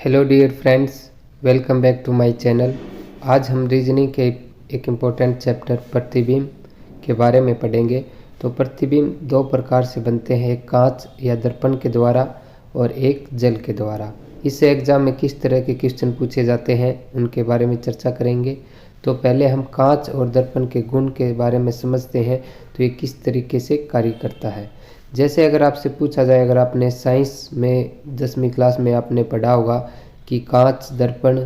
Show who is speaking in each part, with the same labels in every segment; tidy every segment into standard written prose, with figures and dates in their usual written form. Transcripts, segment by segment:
Speaker 1: Hello dear friends, welcome back to my channel. आज हम reasoning के एक इम्पोर्टेंट चैप्टर प्रतिबिंब के बारे में पढ़ेंगे। तो प्रतिबिंब दो प्रकार से बनते हैं, एक कांच या दर्पण के द्वारा और एक जल के द्वारा। इससे एग्जाम में किस तरह के क्वेश्चन पूछे जाते हैं उनके बारे में चर्चा करेंगे। तो पहले हम कांच और दर्पण के गुण के बारे में समझते हैं, तो ये किस तरीके से कार्य करता है। जैसे अगर आपसे पूछा जाए, अगर आपने साइंस में 10वीं क्लास में आपने पढ़ा होगा कि कांच दर्पण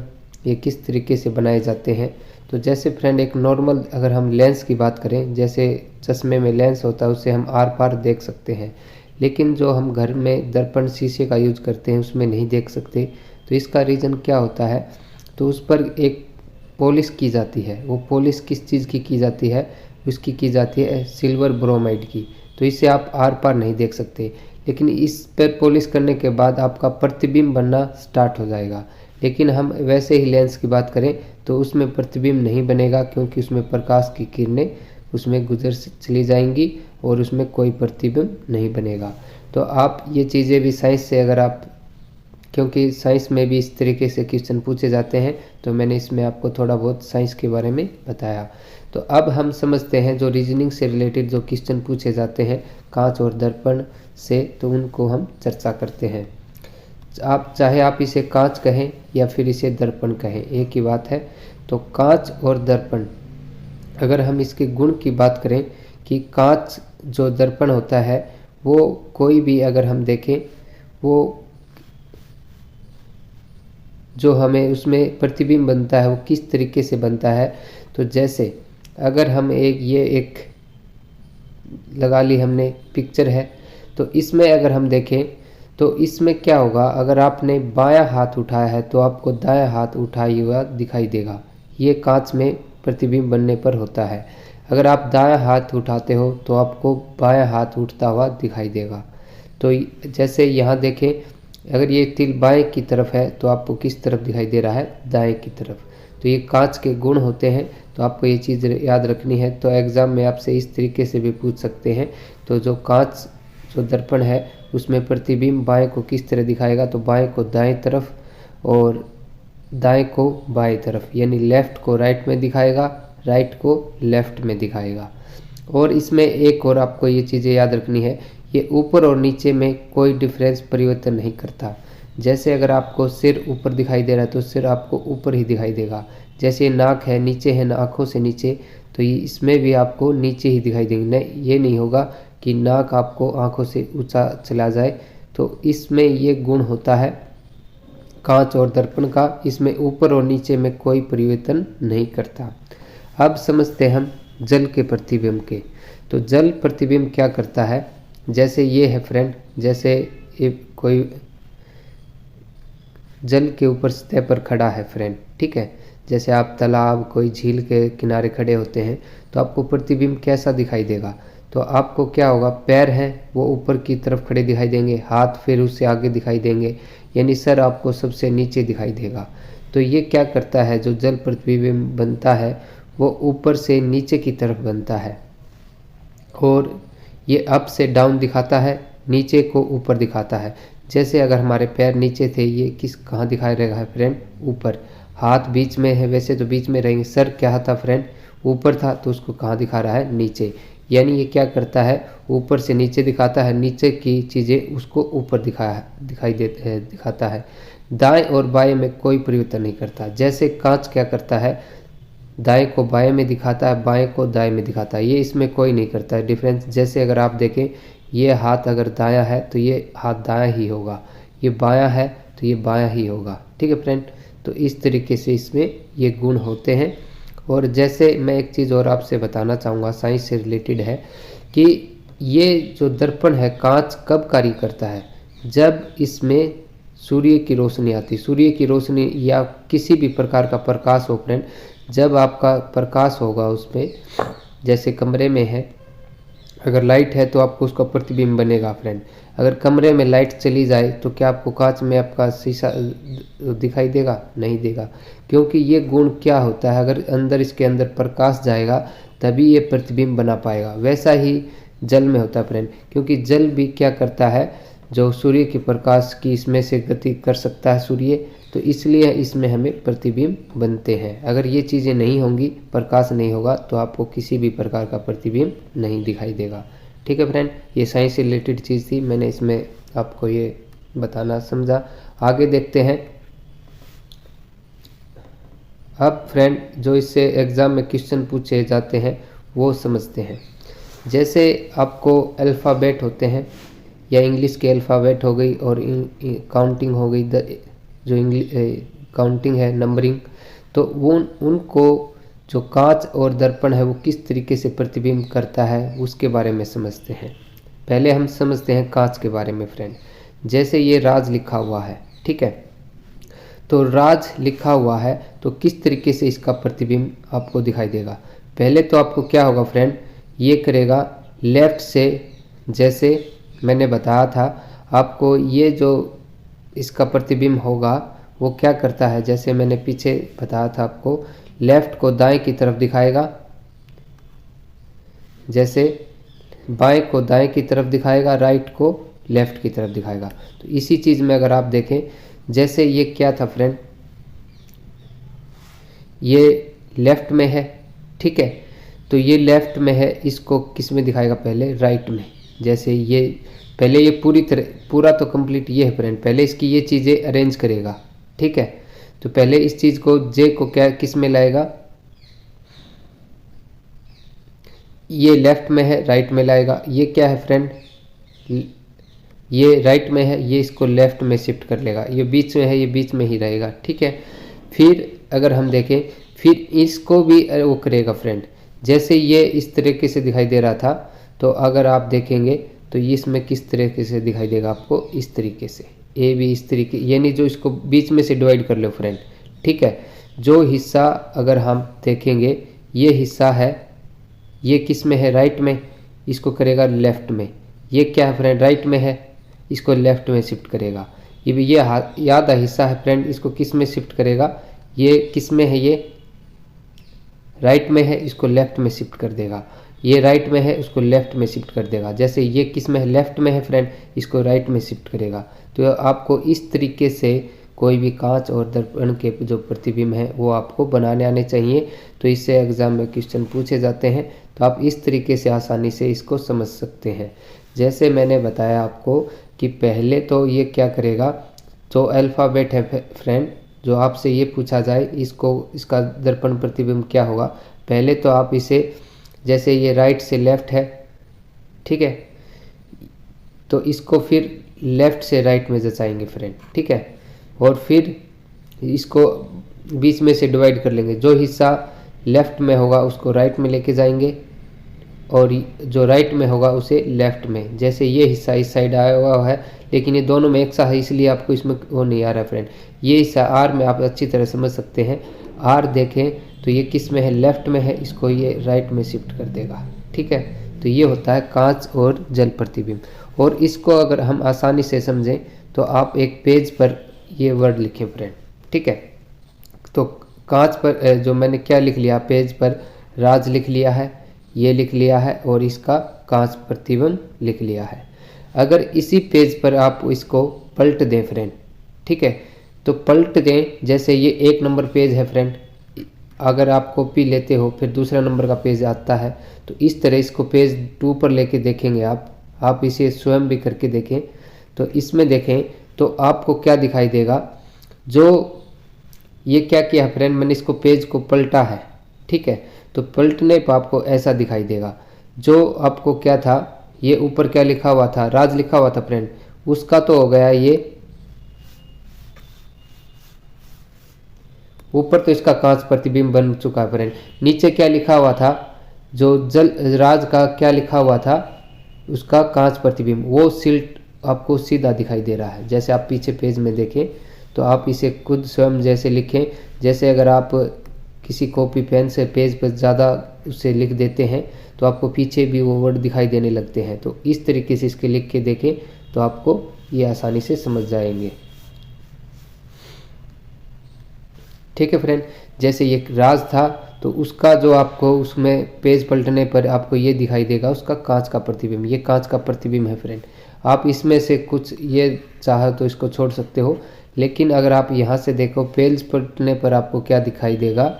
Speaker 1: ये किस तरीके से बनाए जाते हैं। तो जैसे फ्रेंड एक नॉर्मल अगर हम लेंस की बात करें, जैसे चश्मे में लेंस होता है उससे हम आर पार देख सकते हैं, लेकिन जो हम घर में दर्पण शीशे का यूज करते हैं उसमें नहीं देख सकते। तो इसका रीज़न क्या होता है, तो उस पर एक पॉलिश की जाती है। वो पॉलिश किस चीज़ की जाती है, उसकी की जाती है सिल्वर ब्रोमाइड की। तो इससे आप आर पार नहीं देख सकते, लेकिन इस पर पॉलिश करने के बाद आपका प्रतिबिंब बनना स्टार्ट हो जाएगा। लेकिन हम वैसे ही लेंस की बात करें तो उसमें प्रतिबिंब नहीं बनेगा, क्योंकि उसमें प्रकाश की किरणें उसमें गुजर चली जाएंगी और उसमें कोई प्रतिबिंब नहीं बनेगा। तो आप ये चीज़ें भी साइंस से अगर आप, क्योंकि साइंस में भी इस तरीके से क्वेश्चन पूछे जाते हैं, तो मैंने इसमें आपको थोड़ा बहुत साइंस के बारे में बताया। तो अब हम समझते हैं जो रीजनिंग से रिलेटेड जो क्वेश्चन पूछे जाते हैं कांच और दर्पण से, तो उनको हम चर्चा करते हैं। आप चाहे आप इसे कांच कहें या फिर इसे दर्पण कहें, एक ही बात है। तो कांच और दर्पण, अगर हम इसके गुण की बात करें कि कांच जो दर्पण होता है वो कोई भी अगर हम देखें, वो जो हमें उसमें प्रतिबिंब बनता है वो किस तरीके से बनता है। तो जैसे अगर हम एक लगा ली हमने पिक्चर है, तो इसमें अगर हम देखें तो इसमें क्या होगा, अगर आपने बायां हाथ उठाया है तो आपको दायां हाथ उठाया हुआ दिखाई देगा। ये कांच में प्रतिबिंब बनने पर होता है। अगर आप दायां हाथ उठाते हो तो आपको बायां हाथ उठता हुआ दिखाई देगा। तो जैसे यहाँ देखें, अगर ये तिल बाएं की तरफ है तो आपको किस तरफ दिखाई दे रहा है, दाएं की तरफ। तो ये कांच के गुण होते हैं, तो आपको ये चीज़ याद रखनी है। तो एग्ज़ाम में आपसे इस तरीके से भी पूछ सकते हैं। तो जो कांच जो दर्पण है उसमें प्रतिबिंब बाएं को किस तरह दिखाएगा, तो बाएं को दाएं तरफ और दाएं को बाएं तरफ, यानी लेफ़्ट को राइट में दिखाएगा, राइट को लेफ़्ट में दिखाएगा। और इसमें एक और आपको ये चीज़ें याद रखनी है, ये ऊपर और नीचे में कोई डिफरेंस परिवर्तन नहीं करता। जैसे अगर आपको सिर ऊपर दिखाई दे रहा है तो सिर आपको ऊपर ही दिखाई देगा। जैसे नाक है नीचे है, आँखों से नीचे, तो ये इसमें भी आपको नीचे ही दिखाई देंगे। नहीं, ये नहीं होगा कि नाक आपको आँखों से ऊंचा चला जाए। तो इसमें ये गुण होता है कांच और दर्पण का, इसमें ऊपर और नीचे में कोई परिवर्तन नहीं करता। अब समझते हम जल के प्रतिबिंब के। तो जल प्रतिबिंब क्या करता है, जैसे ये है फ्रेंड, जैसे कोई जल के ऊपर सतह पर खड़ा है फ्रेंड, ठीक है। जैसे आप तालाब कोई झील के किनारे खड़े होते हैं तो आपको प्रतिबिंब कैसा दिखाई देगा, तो आपको क्या होगा, पैर हैं वो ऊपर की तरफ खड़े दिखाई देंगे, हाथ फिर उससे आगे दिखाई देंगे, यानी सर आपको सबसे नीचे दिखाई देगा। तो ये क्या करता है, जो जल प्रतिबिंब बनता है वो ऊपर से नीचे की तरफ बनता है, और ये अप से डाउन दिखाता है, नीचे को ऊपर दिखाता है। जैसे अगर हमारे पैर नीचे थे, ये कहाँ दिखाई रहेगा है फ्रेंड, ऊपर। हाथ बीच में है, वैसे तो बीच में रहेंगे। सर क्या था फ्रेंड, ऊपर था, तो उसको कहाँ दिखा रहा है, नीचे। यानी ये क्या करता है, ऊपर से नीचे दिखाता है, नीचे की चीज़ें उसको ऊपर दिखाता है। दाएं और बाएं में कोई परिवर्तन नहीं करता। जैसे कांच क्या करता है, दाएं को बाएं में दिखाता है, बाएं को दाएं में दिखाता है, ये इसमें कोई नहीं करता है डिफरेंस। जैसे अगर आप देखें, ये हाथ अगर दायां है तो ये हाथ दायां ही होगा, ये बायां है तो ये बायां ही होगा, ठीक है फ्रेंड। तो इस तरीके से इसमें ये गुण होते हैं। और जैसे मैं एक चीज़ और आपसे बताना चाहूँगा, साइंस से रिलेटेड है, कि ये जो दर्पण है कांच कब कार्य करता है, जब इसमें सूर्य की रोशनी आती, सूर्य की रोशनी या किसी भी प्रकार का प्रकाश हो फ्रेंड, जब आपका प्रकाश होगा उस पर, जैसे कमरे में है, अगर लाइट है तो आपको उसका प्रतिबिंब बनेगा फ्रेंड। अगर कमरे में लाइट चली जाए तो क्या आपको कांच में आपका शीशा दिखाई देगा, नहीं देगा, क्योंकि ये गुण क्या होता है, अगर इसके अंदर प्रकाश जाएगा तभी ये प्रतिबिंब बना पाएगा। वैसा ही जल में होता है फ्रेंड, क्योंकि जल भी क्या करता है, जो सूर्य के प्रकाश की इसमें से गति कर सकता है सूर्य, तो इसलिए इसमें हमें प्रतिबिंब बनते हैं। अगर ये चीज़ें नहीं होंगी, प्रकाश नहीं होगा, तो आपको किसी भी प्रकार का प्रतिबिंब नहीं दिखाई देगा। ठीक है फ्रेंड, ये साइंस से रिलेटेड चीज़ थी, मैंने इसमें आपको ये बताना समझा। आगे देखते हैं। अब फ्रेंड जो इससे एग्ज़ाम में क्वेश्चन पूछे जाते हैं वो समझते हैं। जैसे आपको अल्फ़ाबेट होते हैं, या इंग्लिश के अल्फ़ाबेट हो गई और काउंटिंग हो गई, जो इंग्लिश काउंटिंग है, नंबरिंग, तो वो उनको जो कांच और दर्पण है वो किस तरीके से प्रतिबिंब करता है उसके बारे में समझते हैं। पहले हम समझते हैं कांच के बारे में फ्रेंड। जैसे ये राज लिखा हुआ है, ठीक है, तो राज लिखा हुआ है, तो किस तरीके से इसका प्रतिबिंब आपको दिखाई देगा। पहले तो आपको क्या होगा फ्रेंड, ये करेगा लेफ्ट से, जैसे मैंने बताया था आपको, ये जो इसका प्रतिबिंब होगा वो क्या करता है, जैसे मैंने पीछे बताया था आपको, लेफ्ट को दाएं की तरफ दिखाएगा, जैसे बाएं को दाएं की तरफ दिखाएगा, राइट को लेफ्ट की तरफ दिखाएगा। तो इसी चीज़ में अगर आप देखें, जैसे ये क्या था फ्रेंड, ये लेफ्ट में है, ठीक है, तो ये लेफ्ट में है, इसको किस में दिखाएगा, पहले राइट में। जैसे ये पहले ये पूरा तो कंप्लीट ये है फ्रेंड, पहले इसकी ये चीज़ें अरेंज करेगा, ठीक है। तो पहले इस चीज़ को, जे को क्या किस में लाएगा, ये लेफ्ट में है, राइट में लाएगा। ये क्या है फ्रेंड, ये राइट में है, ये इसको लेफ्ट में शिफ्ट कर लेगा। ये बीच में है, ये बीच में ही रहेगा, ठीक है। फिर अगर हम देखें, फिर इसको भी वो करेगा फ्रेंड। जैसे ये इस तरीके से दिखाई दे रहा था, तो अगर आप देखेंगे तो इसमें किस तरीके से दिखाई देगा आपको, इस तरीके से, ए भी इस तरीके, यानी जो इसको बीच में से डिवाइड कर लो फ्रेंड, ठीक है। जो हिस्सा अगर हम देखेंगे, ये हिस्सा है, ये किस में है, राइट में, इसको करेगा लेफ्ट में। ये क्या है फ्रेंड, राइट में है, इसको लेफ्ट में शिफ्ट करेगा। ये भी ये आधा हिस्सा है फ्रेंड, इसको किस में शिफ्ट करेगा, ये किस में है, ये राइट में है, इसको लेफ्ट में शिफ्ट कर देगा। ये राइट में है, उसको लेफ्ट में शिफ्ट कर देगा। जैसे ये किस में है, लेफ्ट में है फ्रेंड, इसको राइट में शिफ्ट करेगा। तो आपको इस तरीके से कोई भी कांच और दर्पण के जो प्रतिबिंब है वो आपको बनाने आने चाहिए। तो इससे एग्जाम में क्वेश्चन पूछे जाते हैं, तो आप इस तरीके से आसानी से इसको समझ सकते हैं। जैसे मैंने बताया आपको कि पहले तो ये क्या करेगा, जो अल्फ़ाबेट है फ्रेंड, जो आपसे ये पूछा जाए इसको, इसका दर्पण प्रतिबिंब क्या होगा, पहले तो आप इसे, जैसे ये राइट से लेफ्ट है, ठीक है, तो इसको फिर लेफ्ट से राइट में जचाएंगे फ्रेंड, ठीक है, और फिर इसको बीच में से डिवाइड कर लेंगे। जो हिस्सा लेफ्ट में होगा उसको राइट में लेके जाएंगे, और जो राइट में होगा उसे लेफ्ट में। जैसे ये हिस्सा इस साइड आया हुआ है, लेकिन ये दोनों में एक सा है, इसलिए आपको इसमें वो नहीं आ रहा है फ्रेंड। ये हिस्सा आर में आप अच्छी तरह समझ सकते हैं। आर देखें तो ये किस में है, लेफ्ट में है, इसको ये राइट में शिफ्ट कर देगा, ठीक है। तो ये होता है कांच और जल प्रतिबिंब। और इसको अगर हम आसानी से समझें तो आप एक पेज पर ये वर्ड लिखें फ्रेंड, ठीक है। तो कांच पर जो मैंने क्या लिख लिया, पेज पर राज लिख लिया है, ये लिख लिया है, और इसका कांच प्रतिबिंब लिख लिया है। अगर इसी पेज पर आप इसको पलट दें फ्रेंड, ठीक है, तो पलट दें। जैसे ये 1 नंबर पेज है फ्रेंड, अगर आप कॉपी लेते हो फिर दूसरा नंबर का पेज आता है, तो इस तरह इसको पेज 2 पर लेके देखेंगे आप इसे स्वयं भी करके देखें। तो इसमें देखें तो आपको क्या दिखाई देगा, जो ये क्या किया है फ्रेंड, मैंने इसको पेज को पलटा है, ठीक है, तो पलटने पर आपको ऐसा दिखाई देगा। जो आपको क्या था, ये ऊपर क्या लिखा हुआ था, राज लिखा हुआ था फ्रेंड, उसका तो हो गया ये ऊपर, तो इसका कांच प्रतिबिंब बन चुका है फ्रेंड। नीचे क्या लिखा हुआ था, जो राज का क्या लिखा हुआ था, उसका कांच प्रतिबिंब, वो सिल्ट आपको सीधा दिखाई दे रहा है। जैसे आप पीछे पेज में देखें तो आप इसे खुद स्वयं जैसे लिखें, जैसे अगर आप किसी कॉपी पेन से पेज पर ज़्यादा उससे लिख देते हैं तो आपको पीछे भी वो वर्ड दिखाई देने लगते हैं। तो इस तरीके से इसके लिख के देखें तो आपको ये आसानी से समझ जाएंगे, ठीक है फ्रेंड। जैसे ये राज था तो उसका जो आपको उसमें पेज पलटने पर आपको ये दिखाई देगा, उसका कांच का प्रतिबिंब, ये कांच का प्रतिबिंब है फ्रेंड। आप इसमें से कुछ ये चाहे तो इसको छोड़ सकते हो, लेकिन अगर आप यहाँ से देखो पेज पलटने पर आपको क्या दिखाई देगा,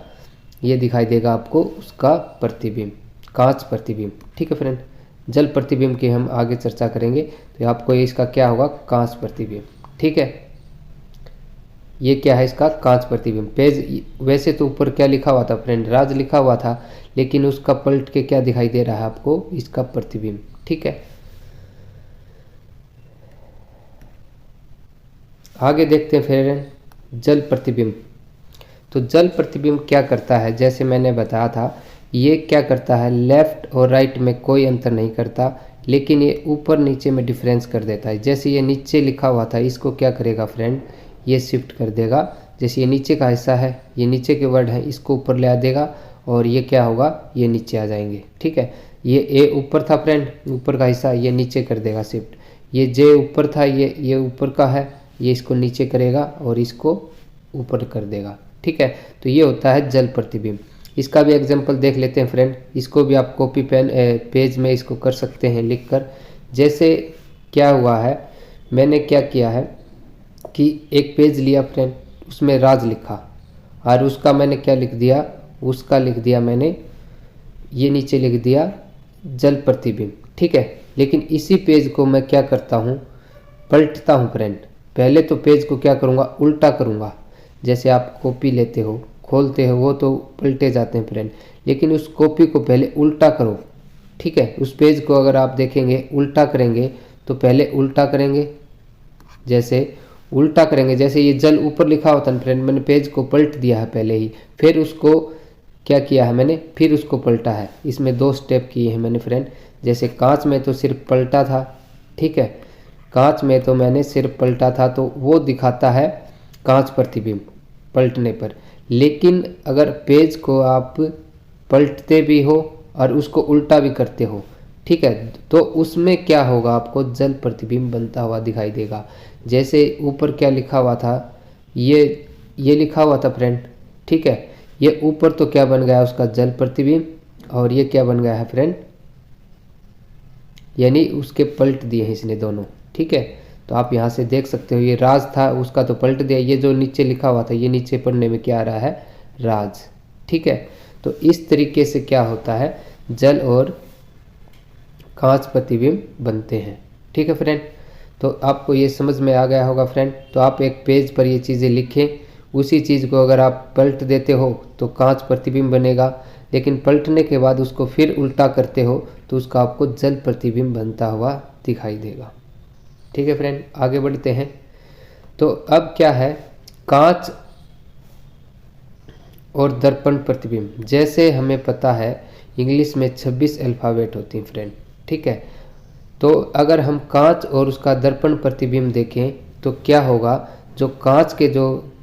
Speaker 1: ये दिखाई देगा आपको उसका प्रतिबिंब, कांच प्रतिबिंब। ठीक है फ्रेंड, जल प्रतिबिंब की हम आगे चर्चा करेंगे, तो आपको इसका क्या होगा, कांच प्रतिबिंब। ठीक है, ये क्या है इसका कांच प्रतिबिंब। पेज वैसे तो ऊपर क्या लिखा हुआ था फ्रेंड, राज लिखा हुआ था, लेकिन उसका पलट के क्या दिखाई दे रहा है आपको, इसका प्रतिबिंब। ठीक है, आगे देखते हैं फिर जल प्रतिबिंब। तो जल प्रतिबिंब क्या करता है, जैसे मैंने बताया था, ये क्या करता है, लेफ्ट और राइट में कोई अंतर नहीं करता, लेकिन ये ऊपर नीचे में डिफरेंस कर देता है। जैसे ये नीचे लिखा हुआ था, इसको क्या करेगा फ्रेंड, ये शिफ्ट कर देगा। जैसे ये नीचे का हिस्सा है, ये नीचे के वर्ड हैं, इसको ऊपर ले आ देगा, और ये क्या होगा, ये नीचे आ जाएंगे। ठीक है, ये ए ऊपर था फ्रेंड, ऊपर का हिस्सा, ये नीचे कर देगा शिफ्ट। ये जे ऊपर था, ये ऊपर का है, ये इसको नीचे करेगा और इसको ऊपर कर देगा। ठीक है, तो ये होता है जल प्रतिबिंब। इसका भी एग्जांपल देख लेते हैं फ्रेंड, इसको भी आप कॉपी पेन पेज में इसको कर सकते हैं लिखकर। जैसे क्या हुआ है, मैंने क्या किया है कि एक पेज लिया फ्रेंड, उसमें राज लिखा, और उसका मैंने क्या लिख दिया, उसका लिख दिया मैंने, ये नीचे लिख दिया जल प्रतिबिंब। ठीक है, लेकिन इसी पेज को मैं क्या करता हूँ, पलटता हूँ फ्रेंड। पहले तो पेज को क्या करूँगा, उल्टा करूँगा। जैसे आप कॉपी लेते हो, खोलते हो, वो तो पलटे जाते हैं फ्रेंड, लेकिन उस कॉपी को पहले उल्टा करो। ठीक है, उस पेज को अगर आप देखेंगे उल्टा करेंगे, तो पहले उल्टा करेंगे, जैसे उल्टा करेंगे, जैसे ये जल ऊपर लिखा होता है फ्रेंड, मैंने पेज को पलट दिया है पहले ही, फिर उसको क्या किया है मैंने, फिर उसको पलटा है। इसमें 2 स्टेप किए हैं मैंने फ्रेंड। जैसे कांच में तो सिर्फ पलटा था, ठीक है, कांच में तो मैंने सिर्फ पलटा था, तो वो दिखाता है कांच प्रतिबिंब पलटने पर। लेकिन अगर पेज को आप पलटते भी हो और उसको उल्टा भी करते हो, ठीक है, तो उसमें क्या होगा, आपको जल प्रतिबिंब बनता हुआ दिखाई देगा। जैसे ऊपर क्या लिखा हुआ था, ये लिखा हुआ था फ्रेंड। ठीक है, ये ऊपर तो क्या बन गया उसका जल प्रतिबिंब, और ये क्या बन गया है फ्रेंड, यानी उसके पलट दिए हैं इसने दोनों। ठीक है, तो आप यहाँ से देख सकते हो, ये राज था, उसका तो पलट दिया, ये जो नीचे लिखा हुआ था, ये नीचे पढ़ने में क्या आ रहा है, राज। ठीक है, तो इस तरीके से क्या होता है, जल और कांच प्रतिबिंब बनते हैं। ठीक है फ्रेंड, तो आपको ये समझ में आ गया होगा फ्रेंड। तो आप एक पेज पर ये चीज़ें लिखें, उसी चीज़ को अगर आप पलट देते हो तो कांच प्रतिबिंब बनेगा, लेकिन पलटने के बाद उसको फिर उल्टा करते हो तो उसका आपको जल प्रतिबिंब बनता हुआ दिखाई देगा। ठीक है फ्रेंड, आगे बढ़ते हैं। तो अब क्या है, कांच और दर्पण प्रतिबिंब। जैसे हमें पता है इंग्लिश में 26 अल्फ़ाबेट होती हैं फ्रेंड। ठीक है, तो अगर हम कांच और उसका दर्पण प्रतिबिंब देखें तो क्या होगा, जो कांच के जो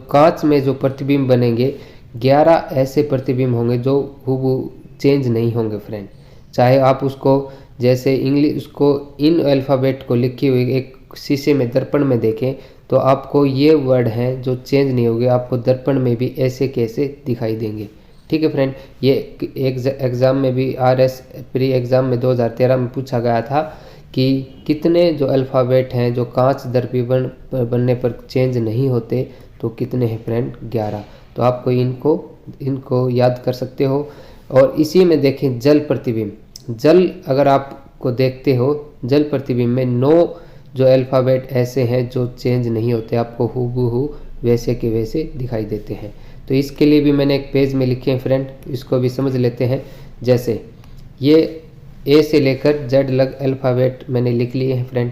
Speaker 1: कांच में जो प्रतिबिंब बनेंगे, 11 ऐसे प्रतिबिंब होंगे जो हूबहू चेंज नहीं होंगे फ्रेंड। चाहे आप उसको जैसे इंग्लिश उसको इन अल्फ़ाबेट को लिखी हुई एक शीशे में दर्पण में देखें, तो आपको ये वर्ड हैं जो चेंज नहीं होंगे, आपको दर्पण में भी ऐसे कैसे दिखाई देंगे। ठीक है फ्रेंड, ये एग्ज़ाम में भी RS प्री एग्ज़ाम में 2013 में पूछा गया था कि कितने जो अल्फ़ाबेट हैं जो कांच दर्पण बनने पर चेंज नहीं होते, तो कितने हैं फ्रेंड, 11। तो आपको इनको याद कर सकते हो। और इसी में देखें जल प्रतिबिंब, जल अगर आपको देखते हो, जल प्रतिबिंब में 9 जो अल्फ़ाबेट ऐसे हैं जो चेंज नहीं होते, आपको हूबहू वैसे के वैसे दिखाई देते हैं। तो इसके लिए भी मैंने एक पेज में लिखे हैं फ्रेंड, इसको भी समझ लेते हैं। जैसे ये A से लेकर Z लग अल्फ़ाबेट मैंने लिख लिए हैं फ्रेंड।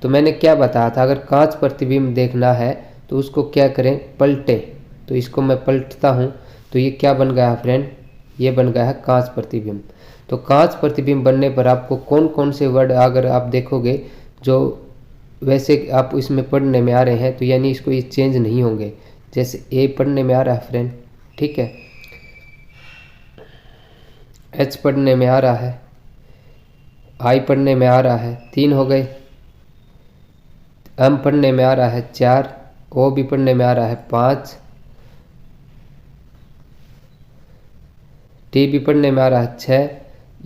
Speaker 1: तो मैंने क्या बताया था, अगर कांच प्रतिबिंब देखना है तो उसको क्या करें, पलटें। तो इसको मैं पलटता हूँ, तो ये क्या बन गया है फ्रेंड, ये बन गया है कांच प्रतिबिंब। तो कांच प्रतिबिंब बनने पर आपको कौन कौन से वर्ड अगर आप देखोगे जो वैसे आप इसमें पढ़ने में आ रहे हैं, तो यानी इसको ये चेंज नहीं होंगे। जैसे A पढ़ने में आ रहा है फ्रेंड, ठीक है, H पढ़ने में आ रहा है, I पढ़ने में आ रहा है, 3 हो गए, M पढ़ने में आ रहा है 4, O भी पढ़ने में आ रहा है 5, T भी पढ़ने में आ रहा है 6,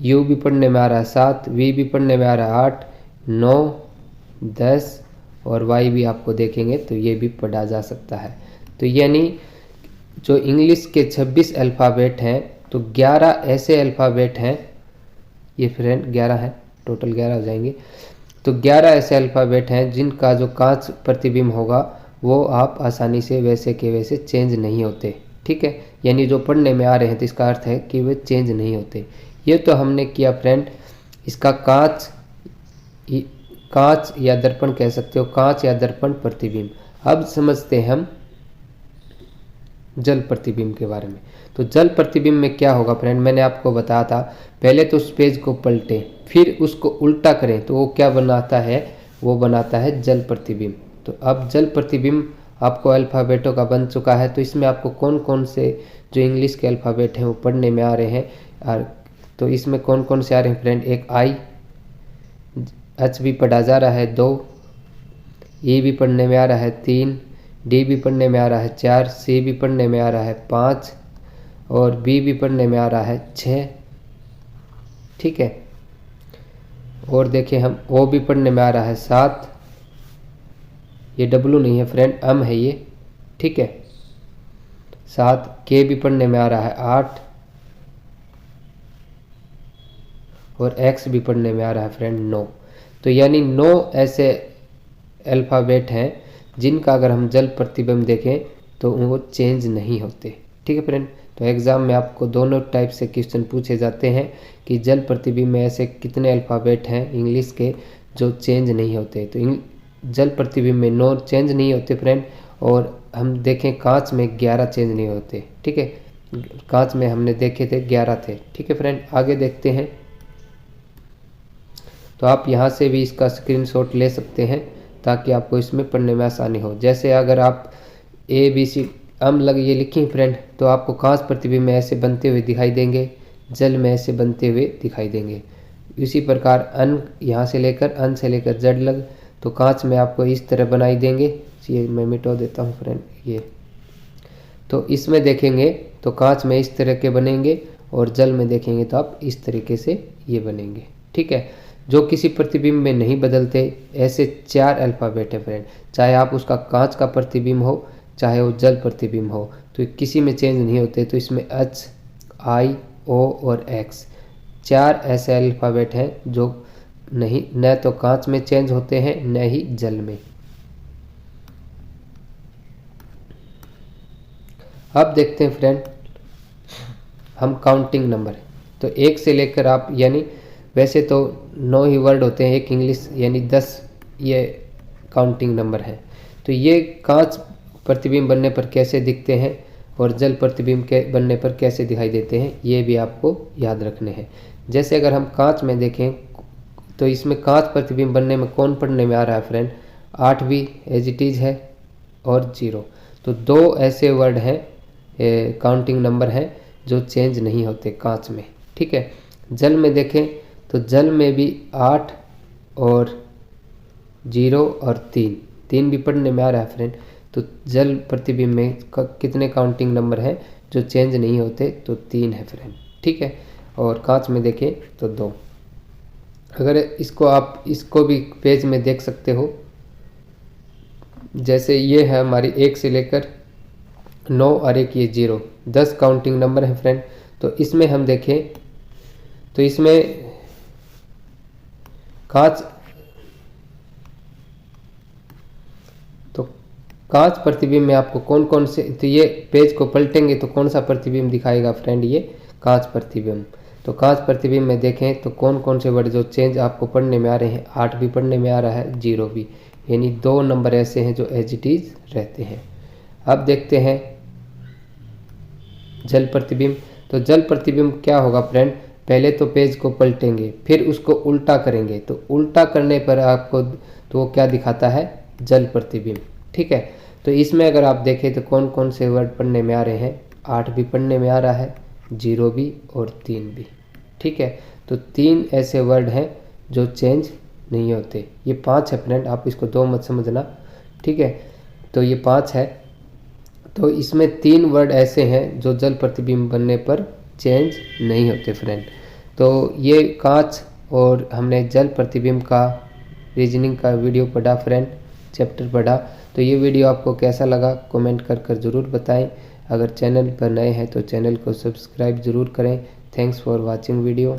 Speaker 1: U भी पढ़ने में आ रहा है 7, V भी पढ़ने में आ रहा है 8, 9, 10 और Y भी आपको देखेंगे तो ये भी पढ़ा जा सकता है। तो यानी जो इंग्लिश के 26 अल्फ़ाबेट हैं तो 11 ऐसे अल्फ़ाबेट हैं, ये फ्रेंड 11 है, टोटल 11 हो जाएंगे। तो 11 ऐसे अल्फ़ाबेट हैं जिनका जो कांच प्रतिबिंब होगा वो आप आसानी से वैसे के वैसे चेंज नहीं होते, ठीक है। यानी जो पढ़ने में आ रहे हैं तो इसका अर्थ है कि वे चेंज नहीं होते। ये तो हमने किया फ्रेंड इसका कांच या दर्पण कह सकते हो, कांच या दर्पण प्रतिबिंब। अब समझते हैं हम जल प्रतिबिंब के बारे में। तो जल प्रतिबिंब में क्या होगा फ्रेंड, मैंने आपको बताया था, पहले तो उस पेज को पलटें फिर उसको उल्टा करें तो वो क्या बनाता है, वो बनाता है जल प्रतिबिंब। तो अब जल प्रतिबिंब आपको अल्फ़ाबेटों का बन चुका है। तो इसमें आपको कौन कौन से जो इंग्लिश के अल्फ़ाबेट हैं वो पढ़ने में आ रहे हैं, और तो इसमें कौन कौन से आ रहे हैं फ्रेंड, एक आई, एच भी पढ़ा जा रहा है 2, ई भी पढ़ने में आ रहा है 3, डी भी पढ़ने में आ रहा है 4, सी भी पढ़ने में आ रहा है 5 और बी भी पढ़ने में आ रहा है 6, ठीक है। और देखिए हम ओ भी पढ़ने में आ रहा है 7, ये डब्लू नहीं है फ्रेंड, एम है ये, ठीक है 7, के भी पढ़ने में आ रहा है 8 और एक्स भी पढ़ने में आ रहा है फ्रेंड 9। तो यानी 9 ऐसे अल्फ़ाबेट हैं जिनका अगर हम जल प्रतिबिंब देखें तो वो चेंज नहीं होते, ठीक है फ्रेंड। तो एग्ज़ाम में आपको दोनों टाइप से क्वेश्चन पूछे जाते हैं कि जल प्रतिबिंब में ऐसे कितने अल्फ़ाबेट हैं इंग्लिश के जो चेंज नहीं होते। तो जल प्रतिबिंब में 9 चेंज नहीं होते फ्रेंड, और हम देखें कांच में 11 चेंज नहीं होते, ठीक है। कांच में हमने देखे थे 11 थे, ठीक है फ्रेंड। आगे देखते हैं। तो आप यहाँ से भी इसका स्क्रीनशॉट ले सकते हैं ताकि आपको इसमें पढ़ने में आसानी हो। जैसे अगर आप ए बी सी ये लिखें फ्रेंड तो आपको कांच प्रतिबिंब में ऐसे बनते हुए दिखाई देंगे, जल में ऐसे बनते हुए दिखाई देंगे। इसी प्रकार अन यहाँ से लेकर अन से लेकर जड़ लग तो कांच में आपको इस तरह बनाई देंगे। ये मैं मिटा देता हूँ फ्रेंड, ये तो इसमें देखेंगे तो कांच में इस तरह के बनेंगे और जल में देखेंगे तो आप इस तरीके से ये बनेंगे, ठीक है। जो किसी प्रतिबिंब में नहीं बदलते ऐसे 4 अल्फ़ाबेट है फ्रेंड, चाहे आप उसका कांच का प्रतिबिंब हो चाहे वो जल प्रतिबिंब हो, तो किसी में चेंज नहीं होते। तो इसमें एच, आई, ओ और एक्स 4 ऐसे अल्फ़ाबेट हैं जो नहीं न तो कांच में चेंज होते हैं न ही जल में। अब देखते हैं फ्रेंड हम काउंटिंग नंबर। तो 1 से लेकर आप यानी वैसे तो 9 ही वर्ड होते हैं एक इंग्लिश, यानी 10 ये काउंटिंग नंबर है। तो ये कांच प्रतिबिंब बनने पर कैसे दिखते हैं और जल प्रतिबिंब के बनने पर कैसे दिखाई देते हैं ये भी आपको याद रखने हैं। जैसे अगर हम कांच में देखें तो इसमें कांच प्रतिबिंब बनने में कौन पढ़ने में आ रहा है फ्रेंड, 8 भी एज इट इज़ है और 0। तो 2 ऐसे वर्ड हैं काउंटिंग नंबर हैं जो चेंज नहीं होते कांच में, ठीक है। जल में देखें तो जल में भी 8 और 0 और 3 भी पढ़ने में आ रहा है फ्रेंड। तो जल प्रतिबिंब में कितने काउंटिंग नंबर हैं जो चेंज नहीं होते, तो 3 है फ्रेंड, ठीक है। और कांच में देखें तो 2। अगर इसको आप इसको भी पेज में देख सकते हो, जैसे ये है हमारी 1 से लेकर 9 और एक ये 0, 10 काउंटिंग नंबर है फ्रेंड। तो इसमें हम देखें तो इसमें कांच प्रतिबिंब में आपको कौन कौन से, तो ये पेज को पलटेंगे तो कौन सा प्रतिबिंब दिखाएगा फ्रेंड, ये कांच प्रतिबिंब। तो कांच प्रतिबिंब में देखें तो कौन कौन से वर्ड जो चेंज आपको पढ़ने में आ रहे हैं, 8 भी पढ़ने में आ रहा है, 0 भी, यानी 2 नंबर ऐसे हैं जो एज इट इज रहते हैं। अब देखते हैं जल प्रतिबिंब। तो जल प्रतिबिंब क्या होगा फ्रेंड, पहले तो पेज को पलटेंगे फिर उसको उल्टा करेंगे, तो उल्टा करने पर आपको तो वो क्या दिखाता है, जल प्रतिबिंब, ठीक है। तो इसमें अगर आप देखें तो कौन कौन से वर्ड पढ़ने में आ रहे हैं, 8 भी पढ़ने में आ रहा है, 0 भी और 3 भी, ठीक है। तो 3 ऐसे वर्ड हैं जो चेंज नहीं होते। ये 5 है फ्रेंड, आप इसको 2 मत समझना, ठीक है। तो ये 5 है। तो इसमें 3 वर्ड ऐसे हैं जो जल प्रतिबिंब बनने पर चेंज नहीं होते फ्रेंड। तो ये कांच और हमने जल प्रतिबिंब का रीजनिंग का वीडियो पढ़ा फ्रेंड, चैप्टर पढ़ा। तो ये वीडियो आपको कैसा लगा कमेंट कर ज़रूर बताएं। अगर चैनल पर नए हैं तो चैनल को सब्सक्राइब ज़रूर करें। Thanks for watching video.